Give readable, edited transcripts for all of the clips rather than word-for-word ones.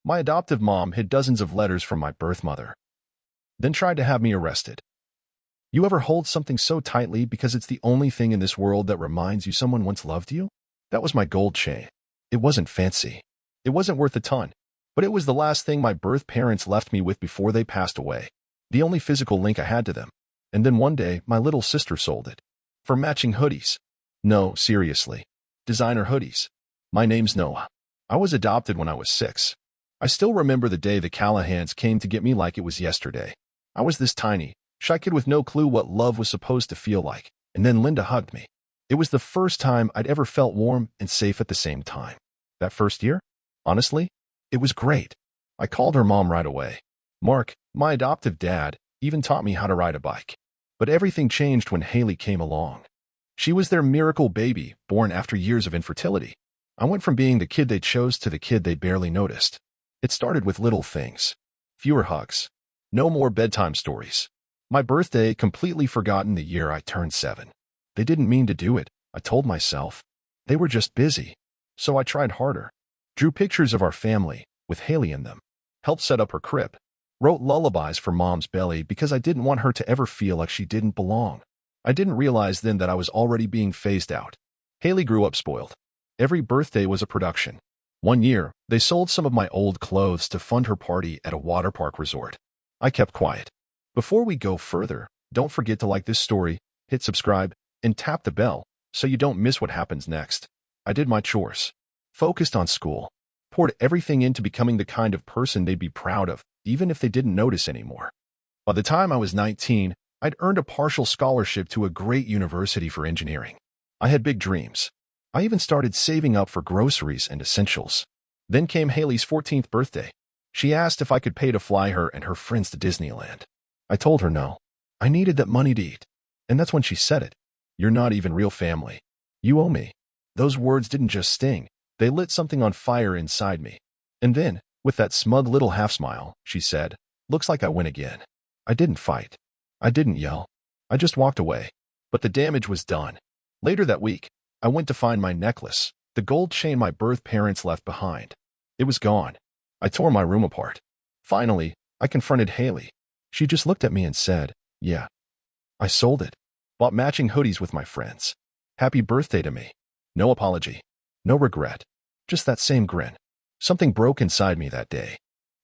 My adoptive mom hid dozens of letters from my birth mother, then tried to have me arrested. You ever hold something so tightly because it's the only thing in this world that reminds you someone once loved you? That was my gold chain. It wasn't fancy. It wasn't worth a ton, but it was the last thing my birth parents left me with before they passed away. The only physical link I had to them. And then one day, my little sister sold it. For matching hoodies. No, seriously. Designer hoodies. My name's Noah. I was adopted when I was 6. I still remember the day the Callahans came to get me like it was yesterday. I was this tiny, shy kid with no clue what love was supposed to feel like, and then Linda hugged me. It was the first time I'd ever felt warm and safe at the same time. That first year? Honestly, it was great. I called her mom right away. Mark, my adoptive dad, even taught me how to ride a bike. But everything changed when Haley came along. She was their miracle baby, born after years of infertility. I went from being the kid they chose to the kid they barely noticed. It started with little things. Fewer hugs. No more bedtime stories. My birthday, completely forgotten the year I turned 7. They didn't mean to do it, I told myself. They were just busy. So I tried harder. Drew pictures of our family, with Haley in them. Helped set up her crib. Wrote lullabies for Mom's belly because I didn't want her to ever feel like she didn't belong. I didn't realize then that I was already being phased out. Haley grew up spoiled. Every birthday was a production. One year, they sold some of my old clothes to fund her party at a water park resort. I kept quiet. Before we go further, don't forget to like this story, hit subscribe, and tap the bell so you don't miss what happens next. I did my chores. Focused on school. Poured everything into becoming the kind of person they'd be proud of, even if they didn't notice anymore. By the time I was 19, I'd earned a partial scholarship to a great university for engineering. I had big dreams. I even started saving up for groceries and essentials. Then came Haley's 14th birthday. She asked if I could pay to fly her and her friends to Disneyland. I told her no. I needed that money to eat. And that's when she said it. You're not even real family. You owe me. Those words didn't just sting. They lit something on fire inside me. And then, with that smug little half-smile, she said, looks like I win again. I didn't fight. I didn't yell. I just walked away. But the damage was done. Later that week, I went to find my necklace, the gold chain my birth parents left behind. It was gone. I tore my room apart. Finally, I confronted Haley. She just looked at me and said, yeah. I sold it. Bought matching hoodies with my friends. Happy birthday to me. No apology. No regret. Just that same grin. Something broke inside me that day.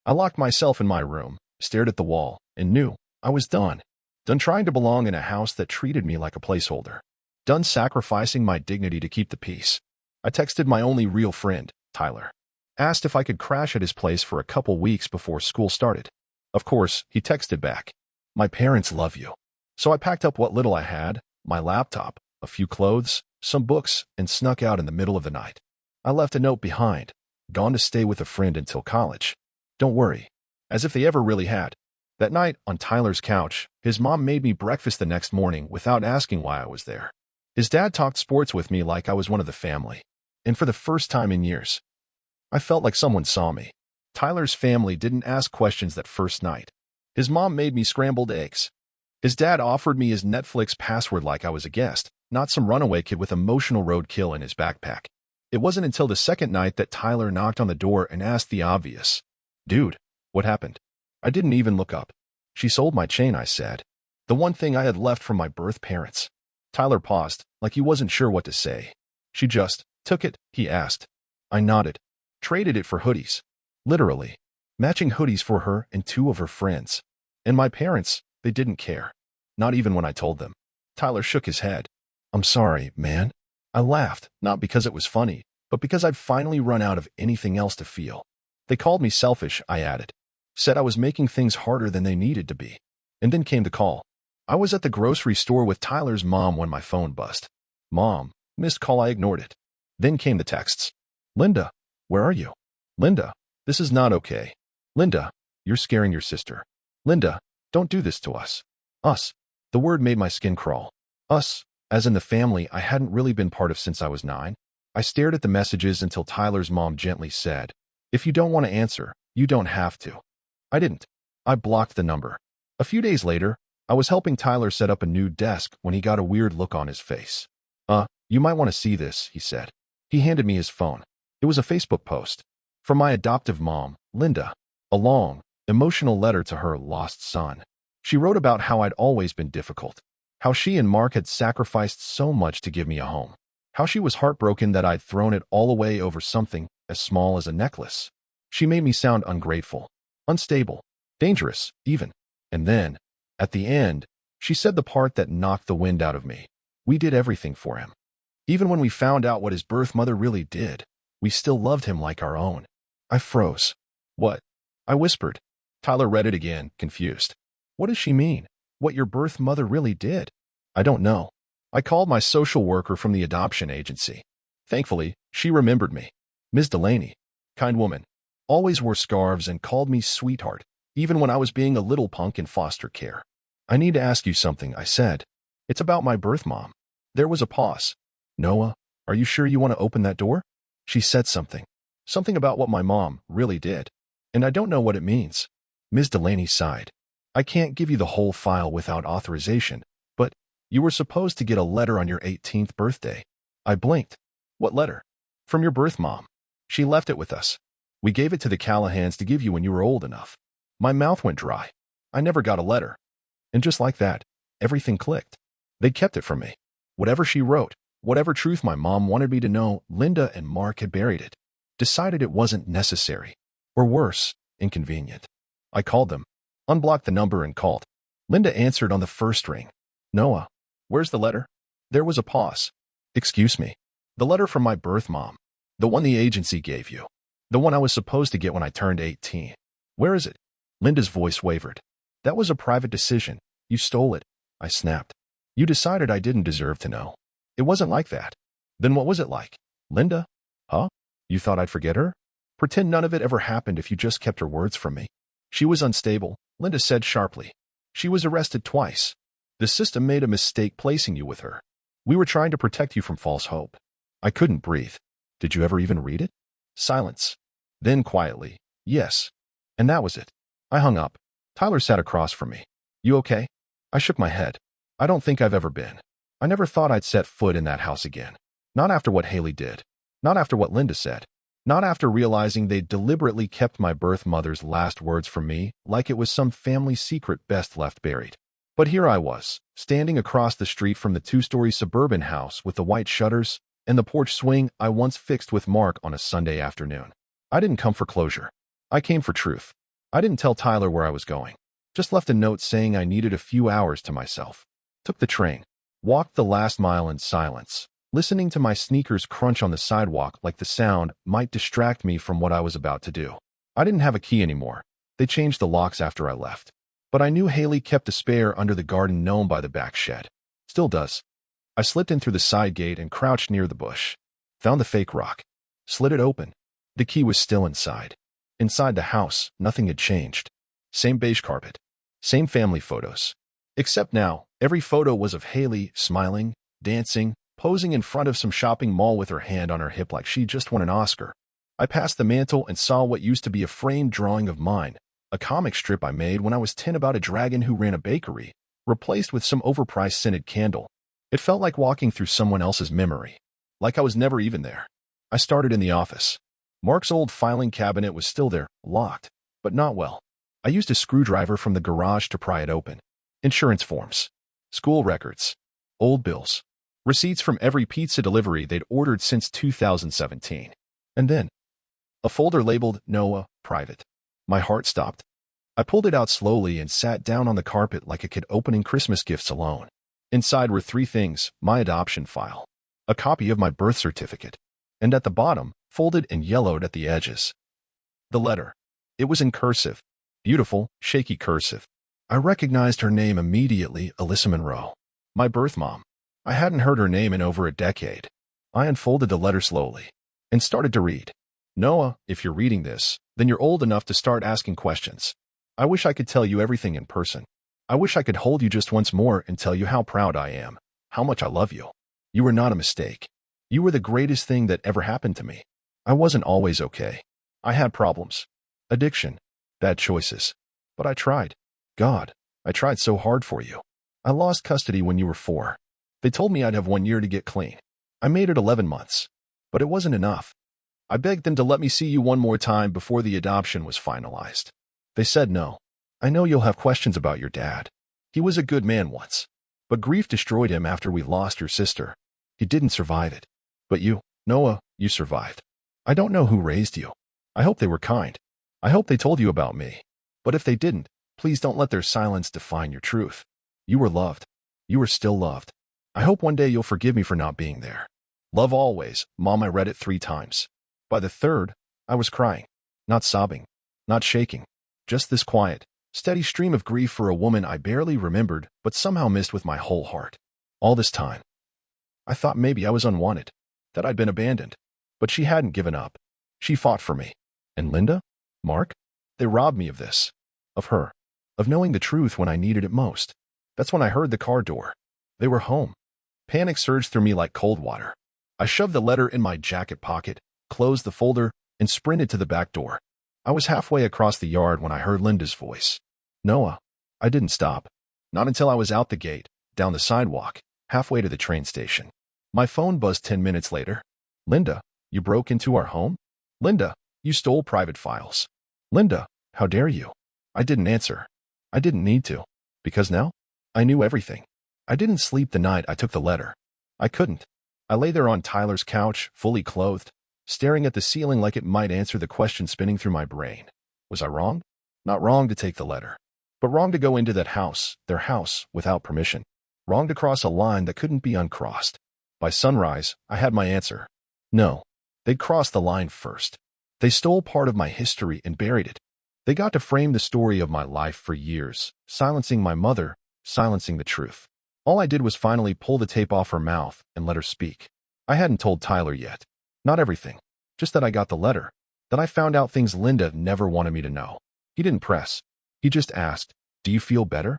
I locked myself in my room, stared at the wall, and knew I was done. Done trying to belong in a house that treated me like a placeholder. Done sacrificing my dignity to keep the peace. I texted my only real friend, Tyler. Asked if I could crash at his place for a couple weeks before school started. Of course, he texted back, my parents love you. So I packed up what little I had, my laptop, a few clothes, some books, and snuck out in the middle of the night. I left a note behind, gone to stay with a friend until college. Don't worry. As if they ever really had. That night, on Tyler's couch, his mom made me breakfast the next morning without asking why I was there. His dad talked sports with me like I was one of the family. And for the first time in years, I felt like someone saw me. Tyler's family didn't ask questions that first night. His mom made me scrambled eggs. His dad offered me his Netflix password like I was a guest, not some runaway kid with emotional roadkill in his backpack. It wasn't until the second night that Tyler knocked on the door and asked the obvious. Dude, what happened? I didn't even look up. She sold my chain, I said. The one thing I had left from my birth parents. Tyler paused, like he wasn't sure what to say. She just took it, he asked. I nodded. Traded it for hoodies. Literally. Matching hoodies for her and 2 of her friends. And my parents, they didn't care. Not even when I told them. Tyler shook his head. I'm sorry, man. I laughed, not because it was funny, but because I'd finally run out of anything else to feel. They called me selfish, I added. Said I was making things harder than they needed to be. And then came the call. I was at the grocery store with Tyler's mom when my phone buzzed. Mom, missed call, I ignored it. Then came the texts. Linda, where are you? Linda, this is not okay. Linda, you're scaring your sister. Linda, don't do this to us. Us. The word made my skin crawl. Us, as in the family I hadn't really been part of since I was 9. I stared at the messages until Tyler's mom gently said, if you don't want to answer, you don't have to. I didn't. I blocked the number. A few days later, I was helping Tyler set up a new desk when he got a weird look on his face. You might want to see this, he said. He handed me his phone. It was a Facebook post. From my adoptive mom, Linda. A long, emotional letter to her lost son. She wrote about how I'd always been difficult, how she and Mark had sacrificed so much to give me a home, how she was heartbroken that I'd thrown it all away over something as small as a necklace. She made me sound ungrateful, unstable, dangerous, even. And then, at the end, she said the part that knocked the wind out of me. We did everything for him. Even when we found out what his birth mother really did, we still loved him like our own. I froze. What? I whispered. Tyler read it again, confused. What does she mean? What your birth mother really did? I don't know. I called my social worker from the adoption agency. Thankfully, she remembered me. Ms. Delaney, kind woman, always wore scarves and called me sweetheart, even when I was being a little punk in foster care. I need to ask you something, I said. It's about my birth mom. There was a pause. Noah, are you sure you want to open that door? She said something. Something about what my mom really did. And I don't know what it means. Ms. Delaney sighed. I can't give you the whole file without authorization, but you were supposed to get a letter on your 18th birthday. I blinked. What letter? From your birth mom. She left it with us. We gave it to the Callahans to give you when you were old enough. My mouth went dry. I never got a letter. And just like that, everything clicked. They kept it from me. Whatever she wrote, whatever truth my mom wanted me to know, Linda and Mark had buried it. Decided it wasn't necessary. Or worse, inconvenient. I called them, unblocked the number and called. Linda answered on the first ring. Noah, where's the letter? There was a pause. Excuse me. The letter from my birth mom. The one the agency gave you. The one I was supposed to get when I turned 18. Where is it? Linda's voice wavered. That was a private decision. You stole it. I snapped. You decided I didn't deserve to know. It wasn't like that. Then what was it like? Linda? Huh? You thought I'd forget her? Pretend none of it ever happened if you just kept her words from me. She was unstable, Linda said sharply. She was arrested twice. The system made a mistake placing you with her. We were trying to protect you from false hope. I couldn't breathe. Did you ever even read it? Silence. Then quietly, yes. And that was it. I hung up. Tyler sat across from me. You okay? I shook my head. I don't think I've ever been. I never thought I'd set foot in that house again. Not after what Haley did. Not after what Linda said. Not after realizing they'd deliberately kept my birth mother's last words from me like it was some family secret best left buried. But here I was, standing across the street from the two-story suburban house with the white shutters and the porch swing I once fixed with Mark on a Sunday afternoon. I didn't come for closure. I came for truth. I didn't tell Tyler where I was going. Just left a note saying I needed a few hours to myself. Took the train. Walked the last mile in silence, listening to my sneakers crunch on the sidewalk like the sound might distract me from what I was about to do. I didn't have a key anymore. They changed the locks after I left. But I knew Haley kept a spare under the garden gnome by the back shed. Still does. I slipped in through the side gate and crouched near the bush. Found the fake rock. Slid it open. The key was still inside. Inside the house, nothing had changed. Same beige carpet. Same family photos. Except now, every photo was of Haley smiling, dancing, posing in front of some shopping mall with her hand on her hip like she just won an Oscar. I passed the mantel and saw what used to be a framed drawing of mine, a comic strip I made when I was 10 about a dragon who ran a bakery, replaced with some overpriced scented candle. It felt like walking through someone else's memory, like I was never even there. I started in the office. Mark's old filing cabinet was still there, locked, but not well. I used a screwdriver from the garage to pry it open. Insurance forms, school records, old bills, receipts from every pizza delivery they'd ordered since 2017. And then, a folder labeled Noah, Private. My heart stopped. I pulled it out slowly and sat down on the carpet like a kid opening Christmas gifts alone. Inside were three things: my adoption file, a copy of my birth certificate, and at the bottom, folded and yellowed at the edges, the letter. It was in cursive, beautiful, shaky cursive. I recognized her name immediately, Alyssa Monroe. My birth mom. I hadn't heard her name in over a decade. I unfolded the letter slowly and started to read. Noah, if you're reading this, then you're old enough to start asking questions. I wish I could tell you everything in person. I wish I could hold you just once more and tell you how proud I am, how much I love you. You were not a mistake. You were the greatest thing that ever happened to me. I wasn't always okay. I had problems. Addiction. Bad choices. But I tried. God, I tried so hard for you. I lost custody when you were 4. They told me I'd have 1 year to get clean. I made it 11 months. But it wasn't enough. I begged them to let me see you one more time before the adoption was finalized. They said no. I know you'll have questions about your dad. He was a good man once, but grief destroyed him after we lost your sister. He didn't survive it. But you, Noah, you survived. I don't know who raised you. I hope they were kind. I hope they told you about me. But if they didn't, please don't let their silence define your truth. You were loved. You are still loved. I hope one day you'll forgive me for not being there. Love always, Mom. I read it 3 times. By the 3rd, I was crying. Not sobbing. Not shaking. Just this quiet, steady stream of grief for a woman I barely remembered but somehow missed with my whole heart. All this time, I thought maybe I was unwanted, that I'd been abandoned. But she hadn't given up. She fought for me. And Linda? Mark? They robbed me of this. Of her. Of knowing the truth when I needed it most. That's when I heard the car door. They were home. Panic surged through me like cold water. I shoved the letter in my jacket pocket, closed the folder, and sprinted to the back door. I was halfway across the yard when I heard Linda's voice. Noah. I didn't stop. Not until I was out the gate, down the sidewalk, halfway to the train station. My phone buzzed 10 minutes later. Linda, you broke into our home? Linda, you stole private files. Linda, how dare you? I didn't answer. I didn't need to. Because now, I knew everything. I didn't sleep the night I took the letter. I couldn't. I lay there on Tyler's couch, fully clothed, staring at the ceiling like it might answer the question spinning through my brain. Was I wrong? Not wrong to take the letter, but wrong to go into that house, their house, without permission. Wrong to cross a line that couldn't be uncrossed. By sunrise, I had my answer. No, they'd crossed the line first. They stole part of my history and buried it. They got to frame the story of my life for years, silencing my mother, silencing the truth. All I did was finally pull the tape off her mouth and let her speak. I hadn't told Tyler yet. Not everything. Just that I got the letter. That I found out things Linda never wanted me to know. He didn't press. He just asked, "Do you feel better?"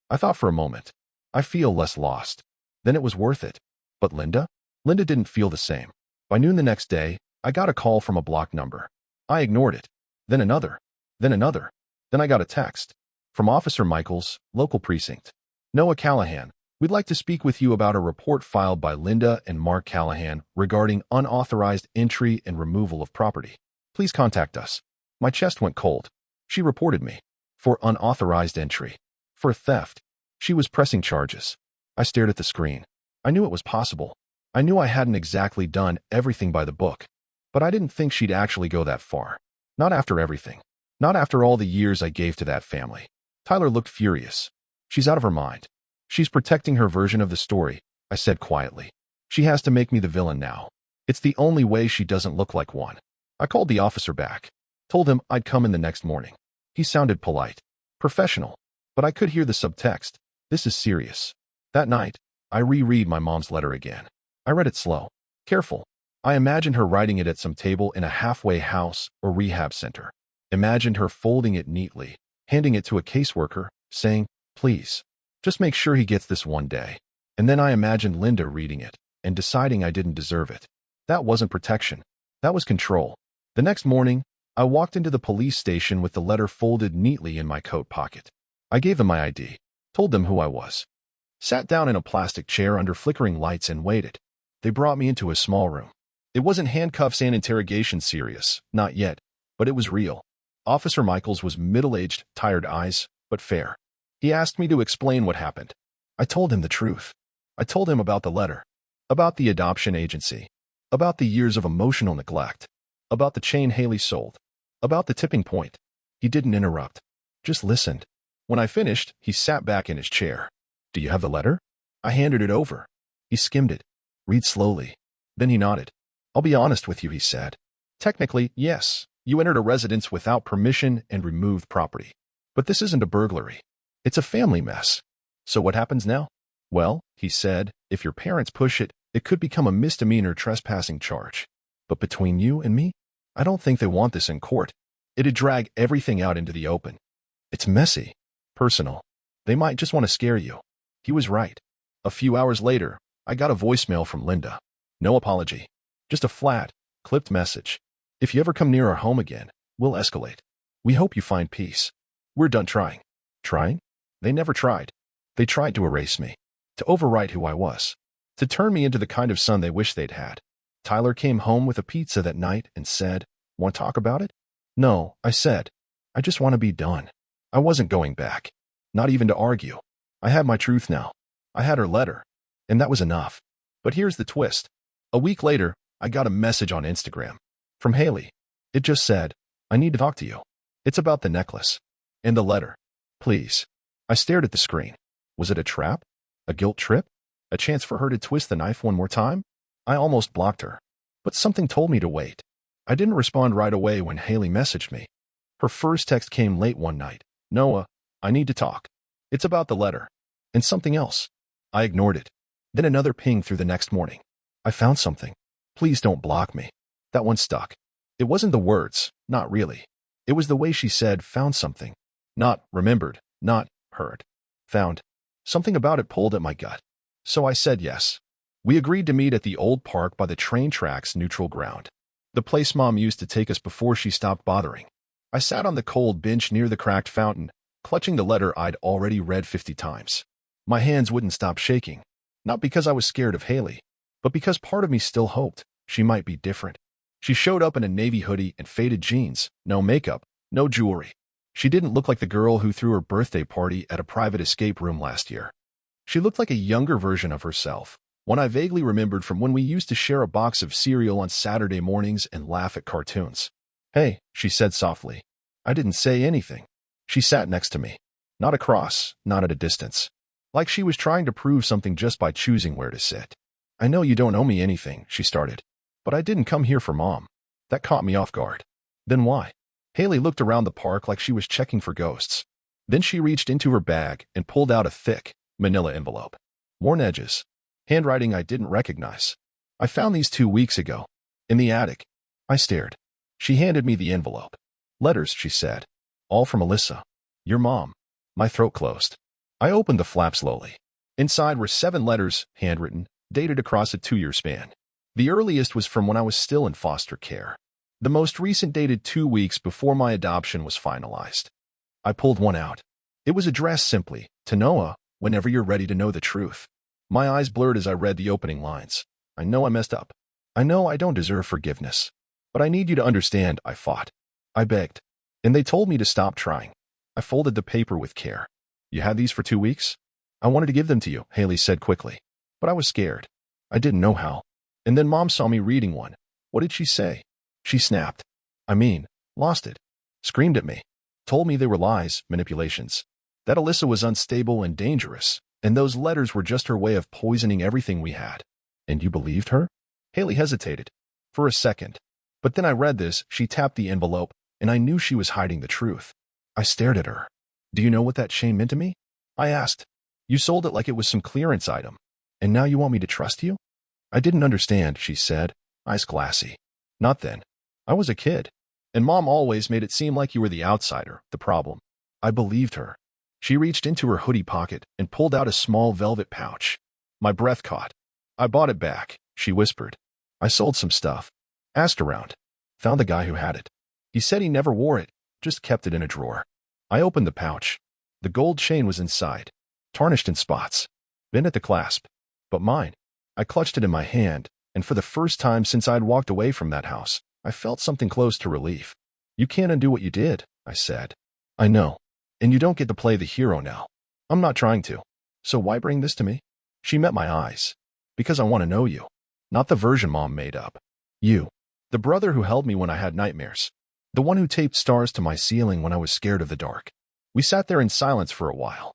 I thought for a moment. I feel less lost. Then it was worth it. But Linda? Linda didn't feel the same. By noon the next day, I got a call from a blocked number. I ignored it. Then another. Then another. Then I got a text. From Officer Michaels, local precinct. Noah Callahan, we'd like to speak with you about a report filed by Linda and Mark Callahan regarding unauthorized entry and removal of property. Please contact us. My chest went cold. She reported me. For unauthorized entry. For theft. She was pressing charges. I stared at the screen. I knew it was possible. I knew I hadn't exactly done everything by the book. But I didn't think she'd actually go that far. Not after everything. Not after all the years I gave to that family. Tyler looked furious. She's out of her mind. She's protecting her version of the story, I said quietly. She has to make me the villain now. It's the only way she doesn't look like one. I called the officer back. Told him I'd come in the next morning. He sounded polite. Professional. But I could hear the subtext. This is serious. That night, I reread my mom's letter again. I read it slow. Careful. I imagined her writing it at some table in a halfway house or rehab center. Imagined her folding it neatly, handing it to a caseworker, saying, "Please, just make sure he gets this one day." And then I imagined Linda reading it and deciding I didn't deserve it. That wasn't protection. That was control. The next morning, I walked into the police station with the letter folded neatly in my coat pocket. I gave them my ID, told them who I was. Sat down in a plastic chair under flickering lights and waited. They brought me into a small room. It wasn't handcuffs and interrogation serious, not yet, but it was real. Officer Michaels was middle-aged, tired eyes, but fair. He asked me to explain what happened. I told him the truth. I told him about the letter, about the adoption agency, about the years of emotional neglect, about the chain Haley sold, about the tipping point. He didn't interrupt, just listened. When I finished, he sat back in his chair. "Do you have the letter?" I handed it over. He skimmed it. "Read slowly." Then he nodded. "I'll be honest with you," he said. "Technically, yes, you entered a residence without permission and removed property. But this isn't a burglary. It's a family mess. So what happens now? Well, he said, if your parents push it, it could become a misdemeanor trespassing charge. But between you and me, I don't think they want this in court. It'd drag everything out into the open. It's messy, personal. They might just want to scare you." He was right. A few hours later, I got a voicemail from Linda. No apology. Just a flat, clipped message. "If you ever come near our home again, we'll escalate. We hope you find peace. We're done trying." Trying? They never tried. They tried to erase me, to overwrite who I was, to turn me into the kind of son they wish they'd had. Tyler came home with a pizza that night and said, "Want to talk about it?" "No," I said. "I just want to be done." I wasn't going back. Not even to argue. I had my truth now. I had her letter. And that was enough. But here's the twist. A week later, I got a message on Instagram. From Haley. It just said, "I need to talk to you. It's about the necklace." And the letter. Please. I stared at the screen. Was it a trap? A guilt trip? A chance for her to twist the knife one more time? I almost blocked her. But something told me to wait. I didn't respond right away when Haley messaged me. Her first text came late one night. "Noah, I need to talk. It's about the letter." And something else. I ignored it. Then another ping through the next morning. "I found something. Please don't block me." That one stuck. It wasn't the words, not really. It was the way she said "found something." Not remembered, not heard. Found. Something about it pulled at my gut. So I said yes. We agreed to meet at the old park by the train tracks neutral ground. The place Mom used to take us before she stopped bothering. I sat on the cold bench near the cracked fountain, clutching the letter I'd already read 50 times. My hands wouldn't stop shaking. Not because I was scared of Haley, but because part of me still hoped she might be different. She showed up in a navy hoodie and faded jeans, no makeup, no jewelry. She didn't look like the girl who threw her birthday party at a private escape room last year. She looked like a younger version of herself, one I vaguely remembered from when we used to share a box of cereal on Saturday mornings and laugh at cartoons. "Hey," she said softly. I didn't say anything. She sat next to me. Not across, not at a distance. Like she was trying to prove something just by choosing where to sit. "I know you don't owe me anything," she started. "But I didn't come here for Mom." That caught me off guard. "Then why?" Haley looked around the park like she was checking for ghosts. Then she reached into her bag and pulled out a thick, manila envelope. Worn edges. Handwriting I didn't recognize. "I found these 2 weeks ago. In the attic." I stared. She handed me the envelope. "Letters," she said. "All from Alyssa. Your mom." My throat closed. I opened the flap slowly. Inside were 7 letters, handwritten, dated across a 2-year span. The earliest was from when I was still in foster care. The most recent dated 2 weeks before my adoption was finalized. I pulled one out. It was addressed simply, "To Noah, whenever you're ready to know the truth." My eyes blurred as I read the opening lines. "I know I messed up. I know I don't deserve forgiveness. But I need you to understand," I fought. I begged. And they told me to stop trying. I folded the paper with care. "You had these for 2 weeks?" "I wanted to give them to you," Haley said quickly. But I was scared. I didn't know how. And then Mom saw me reading one. What did she say? She snapped. Lost it. Screamed at me. Told me they were lies, manipulations. That Alyssa was unstable and dangerous, and those letters were just her way of poisoning everything we had. "And you believed her?" Haley hesitated. For a second. But then I read this. She tapped the envelope, and I knew she was hiding the truth. I stared at her. "Do you know what that shame meant to me?" I asked. "You sold it like it was some clearance item. And now you want me to trust you?" "I didn't understand," she said, eyes glassy. "Not then. I was a kid. And Mom always made it seem like you were the outsider, the problem." I believed her. She reached into her hoodie pocket and pulled out a small velvet pouch. My breath caught. "I bought it back," she whispered. "I sold some stuff. Asked around. Found the guy who had it. He said he never wore it, just kept it in a drawer." I opened the pouch. The gold chain was inside, tarnished in spots, bent at the clasp. But mine. I clutched it in my hand, and for the first time since I'd walked away from that house, I felt something close to relief. "You can't undo what you did," I said. "I know. And you don't get to play the hero now." "I'm not trying to. So why bring this to me?" She met my eyes. "Because I want to know you. Not the version Mom made up. You. The brother who held me when I had nightmares. The one who taped stars to my ceiling when I was scared of the dark." We sat there in silence for a while.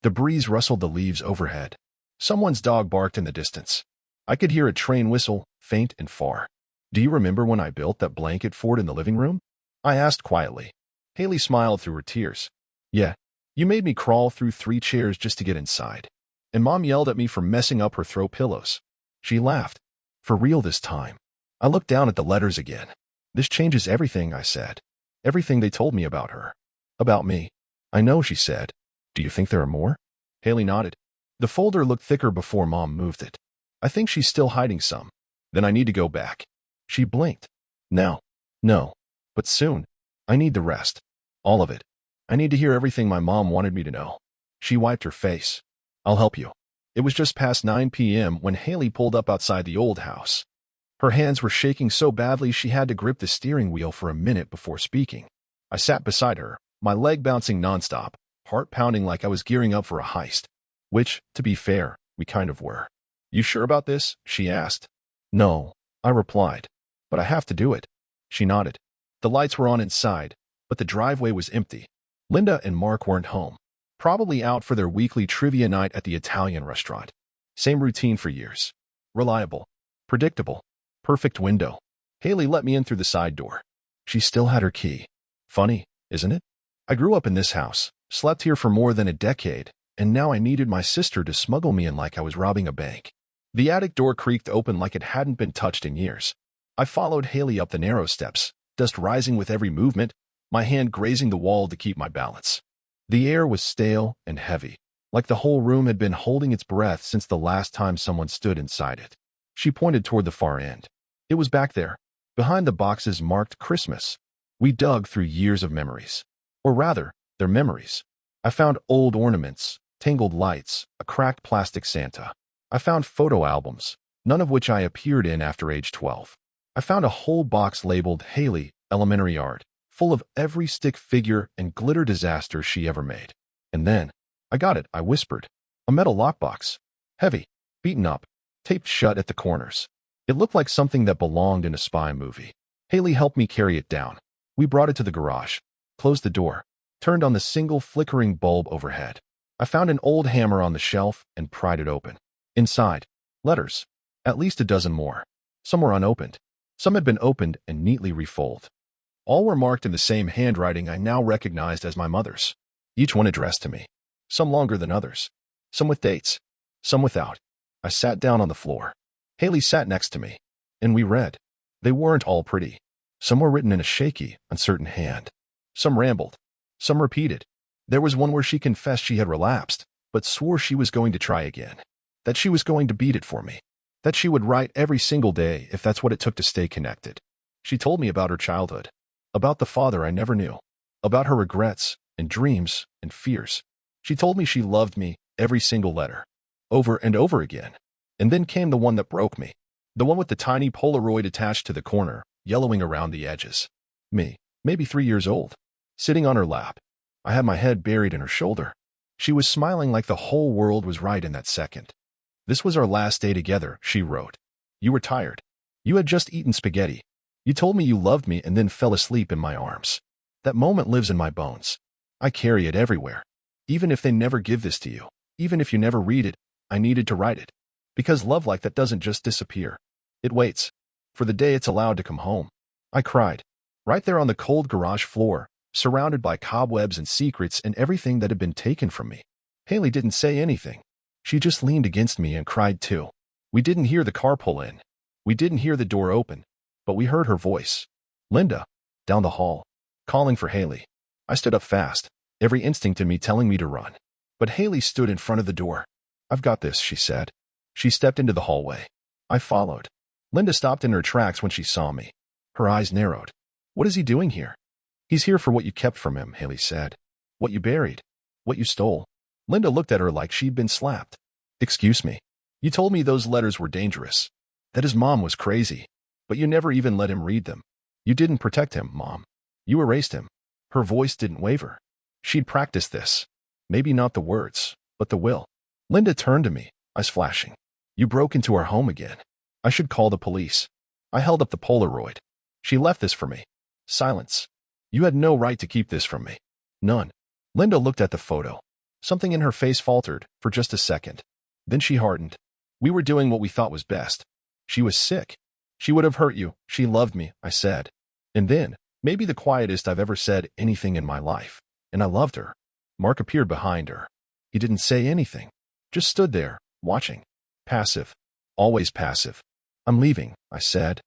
The breeze rustled the leaves overhead. Someone's dog barked in the distance. I could hear a train whistle, faint and far. "Do you remember when I built that blanket fort in the living room?" I asked quietly. Haley smiled through her tears. "Yeah. You made me crawl through 3 chairs just to get inside. And Mom yelled at me for messing up her throw pillows." She laughed. "For real this time." I looked down at the letters again. "This changes everything," I said. "Everything they told me about her. About me." "I know," she said. "Do you think there are more?" Haley nodded. The folder looked thicker before Mom moved it. "I think she's still hiding some. Then I need to go back." She blinked. "Now." "No. But soon. I need the rest. All of it. I need to hear everything my mom wanted me to know." She wiped her face. "I'll help you." It was just past 9 p.m. when Haley pulled up outside the old house. Her hands were shaking so badly she had to grip the steering wheel for a minute before speaking. I sat beside her, my leg bouncing nonstop, heart pounding like I was gearing up for a heist. Which, to be fair, we kind of were. "You sure about this?" she asked. "No," I replied. "But I have to do it." She nodded. The lights were on inside, but the driveway was empty. Linda and Mark weren't home. Probably out for their weekly trivia night at the Italian restaurant. Same routine for years. Reliable. Predictable. Perfect window. Haley let me in through the side door. She still had her key. Funny, isn't it? I grew up in this house, slept here for more than a decade, and now I needed my sister to smuggle me in like I was robbing a bank. The attic door creaked open like it hadn't been touched in years. I followed Haley up the narrow steps, dust rising with every movement, my hand grazing the wall to keep my balance. The air was stale and heavy, like the whole room had been holding its breath since the last time someone stood inside it. She pointed toward the far end. It was back there, behind the boxes marked Christmas. We dug through years of memories. Or rather, their memories. I found old ornaments, tangled lights, a cracked plastic Santa. I found photo albums, none of which I appeared in after age 12. I found a whole box labeled Haley, Elementary Art, full of every stick figure and glitter disaster she ever made. And then, I got it, I whispered. A metal lockbox. Heavy, beaten up, taped shut at the corners. It looked like something that belonged in a spy movie. Haley helped me carry it down. We brought it to the garage, closed the door, turned on the single flickering bulb overhead. I found an old hammer on the shelf and pried it open. Inside, letters. At least a dozen more. Some were unopened. Some had been opened and neatly refolded. All were marked in the same handwriting I now recognized as my mother's. Each one addressed to me. Some longer than others. Some with dates. Some without. I sat down on the floor. Haley sat next to me. And we read. They weren't all pretty. Some were written in a shaky, uncertain hand. Some rambled. Some repeated. There was one where she confessed she had relapsed, but swore she was going to try again. That she was going to beat it for me. That she would write every single day if that's what it took to stay connected. She told me about her childhood. About the father I never knew. About her regrets and dreams and fears. She told me she loved me, every single letter. Over and over again. And then came the one that broke me. The one with the tiny Polaroid attached to the corner, yellowing around the edges. Me, maybe 3 years old. Sitting on her lap. I had my head buried in her shoulder. She was smiling like the whole world was right in that second. This was our last day together, she wrote. You were tired. You had just eaten spaghetti. You told me you loved me and then fell asleep in my arms. That moment lives in my bones. I carry it everywhere. Even if they never give this to you, even if you never read it, I needed to write it. Because love like that doesn't just disappear. It waits. For the day it's allowed to come home. I cried. Right there on the cold garage floor, surrounded by cobwebs and secrets and everything that had been taken from me. Haley didn't say anything. She just leaned against me and cried too. We didn't hear the car pull in. We didn't hear the door open. But we heard her voice. Linda. Down the hall. Calling for Haley. I stood up fast, every instinct in me telling me to run. But Haley stood in front of the door. I've got this, she said. She stepped into the hallway. I followed. Linda stopped in her tracks when she saw me. Her eyes narrowed. What is he doing here? He's here for what you kept from him, Haley said. What you buried. What you stole. Linda looked at her like she'd been slapped. Excuse me. You told me those letters were dangerous. That his mom was crazy. But you never even let him read them. You didn't protect him, Mom. You erased him. Her voice didn't waver. She'd practiced this. Maybe not the words, but the will. Linda turned to me, eyes flashing. You broke into our home again. I should call the police. I held up the Polaroid. She left this for me. Silence. You had no right to keep this from me. None. Linda looked at the photo. Something in her face faltered for just a second. Then she hardened. We were doing what we thought was best. She was sick. She would have hurt you. She loved me, I said. And then, maybe the quietest I've ever said anything in my life. And I loved her. Mark appeared behind her. He didn't say anything. Just stood there, watching. Passive. Always passive. I'm leaving, I said.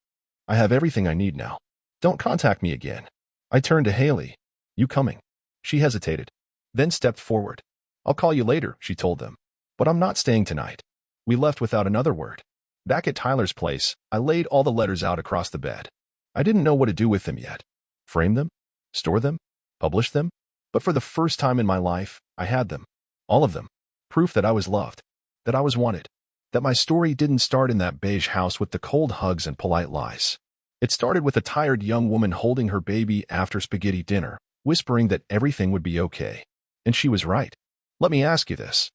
I have everything I need now. Don't contact me again. I turned to Haley. You coming? She hesitated. Then stepped forward. I'll call you later, she told them. But I'm not staying tonight. We left without another word. Back at Tyler's place, I laid all the letters out across the bed. I didn't know what to do with them yet. Frame them? Store them? Publish them? But for the first time in my life, I had them. All of them. Proof that I was loved. That I was wanted. that my story didn't start in that beige house with the cold hugs and polite lies. It started with a tired young woman holding her baby after spaghetti dinner, whispering that everything would be okay. And she was right. Let me ask you this.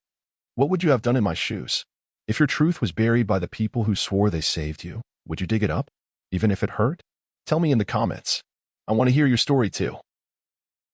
What would you have done in my shoes? If your truth was buried by the people who swore they saved you, would you dig it up, even if it hurt? Tell me in the comments. I want to hear your story too.